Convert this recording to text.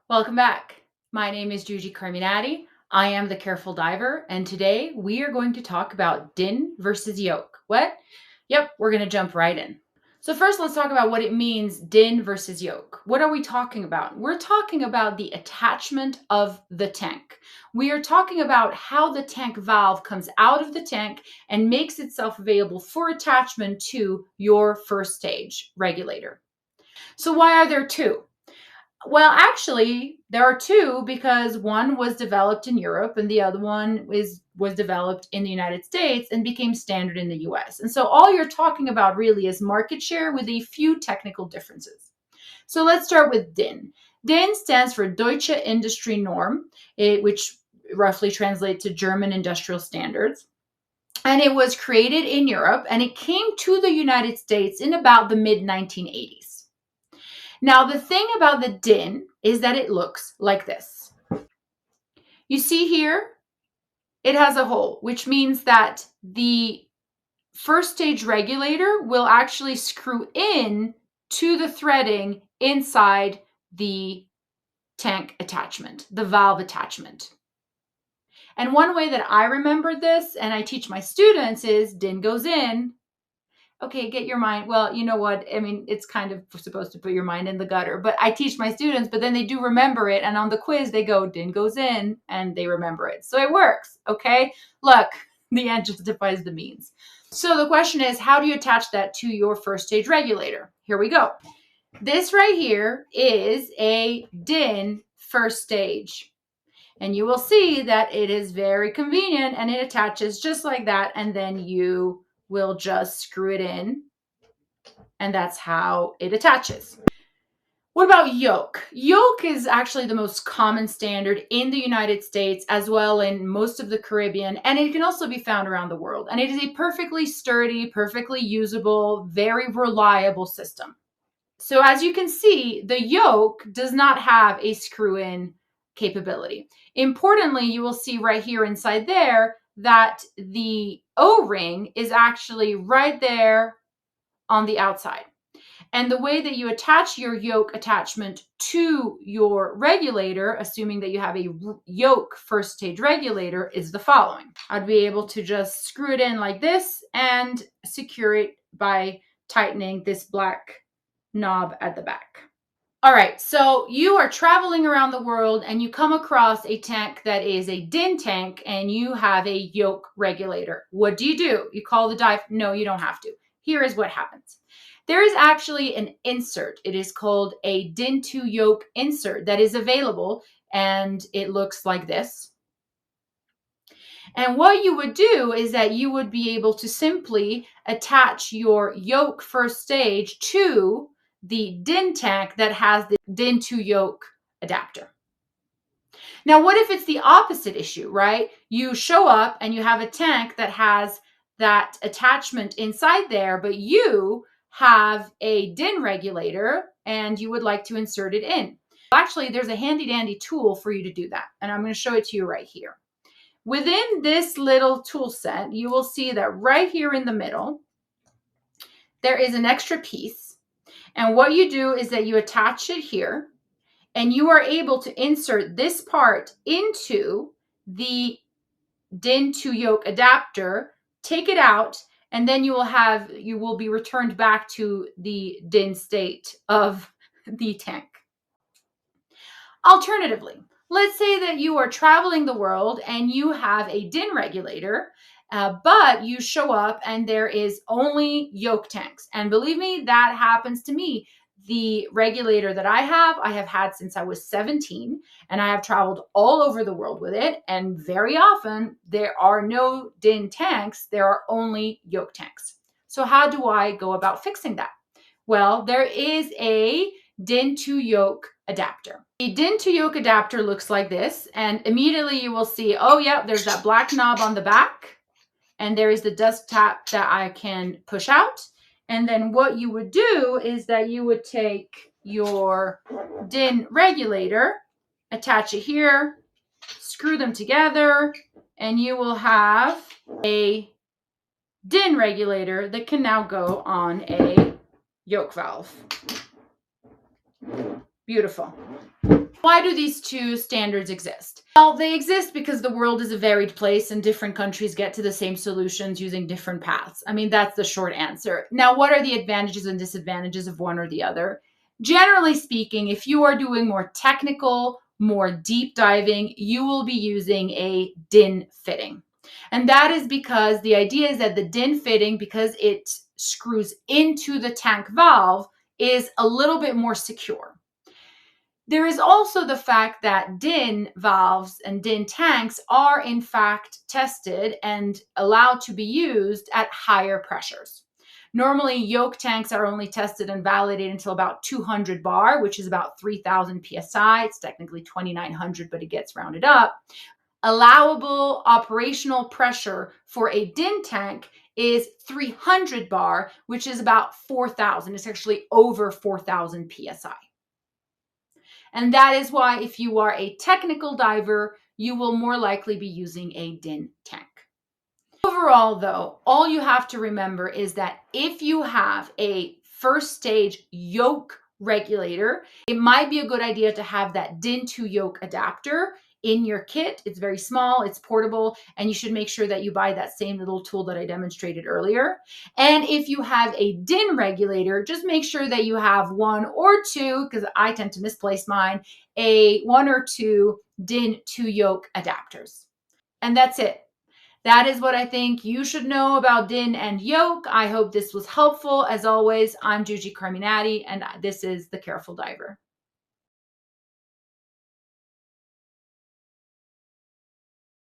Welcome back. My name is Juji Carminati. I am the Careful Diver, and today we are going to talk about din versus yoke. What? Yep, we're going to jump right in. So first, let's talk about what it means, din versus yoke. What are we talking about? We're talking about the attachment of the tank. We are talking about how the tank valve comes out of the tank and makes itself available for attachment to your first stage regulator. So why are there two? Well, actually, there are two because one was developed in Europe and the other one was developed in the United States and became standard in the US. And so all you're talking about really is market share with a few technical differences. So let's start with DIN. DIN stands for Deutsche Industrie Norm, which roughly translates to German industrial standards. And it was created in Europe and it came to the United States in about the mid 1980s. Now, the thing about the din is that it looks like this. You see here, it has a hole, which means that the first stage regulator will actually screw in to the threading inside the tank attachment, the valve attachment. And one way that I remember this, and I teach my students, is din goes in. Okay, get your mind. Well, you know what? I mean, it's kind of supposed to put your mind in the gutter, but I teach my students, but then they do remember it. And on the quiz, they go, din goes in, and they remember it. So it works. Okay. Look, the end justifies the means. So the question is, how do you attach that to your first stage regulator? Here we go. This right here is a din first stage. And you will see that it is very convenient and it attaches just like that. And then you will just screw it in, and that's how it attaches. What about yoke? Yoke is actually the most common standard in the United States as well in most of the Caribbean, and it can also be found around the world. And it is a perfectly sturdy, perfectly usable, very reliable system. So as you can see, the yoke does not have a screw-in capability. Importantly, you will see right here inside there that the O-ring is actually right there on the outside. And the way that you attach your yoke attachment to your regulator, assuming that you have a yoke first stage regulator, is the following. I'd be able to just screw it in like this and secure it by tightening this black knob at the back. All right, so you are traveling around the world and you come across a tank that is a din tank and you have a yoke regulator. What do? You call the dive? No, you don't have to. Here is what happens. There is actually an insert. It is called a din to yoke insert that is available, and it looks like this. And what you would do is that you would be able to simply attach your yoke first stage to the din tank that has the din to yoke adapter. Now, what if it's the opposite issue, right? You show up and you have a tank that has that attachment inside there, but you have a din regulator and you would like to insert it in. Actually, there's a handy dandy tool for you to do that. And I'm going to show it to you right here. Within this little tool set, you will see that right here in the middle, there is an extra piece. And what you do is that you attach it here and you are able to insert this part into the din to yoke adapter, take it out, and then you will be returned back to the din state of the tank. Alternatively, let's say that you are traveling the world and you have a din regulator, but you show up and there is only yoke tanks. And believe me, that happens to me. The regulator that I have had since I was 17, and I have traveled all over the world with it. And very often there are no din tanks, there are only yoke tanks. So how do I go about fixing that? Well, there is a din to yoke adapter. The din to yoke adapter looks like this, and immediately you will see, oh yeah, there's that black knob on the back, and there is the dust tap that I can push out. And then what you would do is that you would take your din regulator, attach it here, screw them together, and you will have a din regulator that can now go on a yoke valve. Beautiful. Why do these two standards exist? Well, they exist because the world is a varied place and different countries get to the same solutions using different paths. I mean, that's the short answer. Now, what are the advantages and disadvantages of one or the other? Generally speaking, if you are doing more technical, more deep diving, you will be using a DIN fitting. And that is because the idea is that the DIN fitting, because it screws into the tank valve, is a little bit more secure. There is also the fact that DIN valves and DIN tanks are in fact tested and allowed to be used at higher pressures. Normally, yoke tanks are only tested and validated until about 200 bar, which is about 3,000 psi. It's technically 2,900, but it gets rounded up. Allowable operational pressure for a DIN tank is 300 bar, which is about 4,000. It's actually over 4,000 psi. And that is why if you are a technical diver, you will more likely be using a DIN tank. Overall, though, all you have to remember is that if you have a first stage yoke regulator, it might be a good idea to have that DIN to yoke adapter in your kit. It's very small, it's portable, and you should make sure that you buy that same little tool that I demonstrated earlier. And if you have a DIN regulator, just make sure that you have one or two, because I tend to misplace mine, one or two DIN to yoke adapters. And that's it. That is what I think you should know about DIN and yoke. I hope this was helpful. As always, I'm Juji Carminati, and this is The Careful Diver.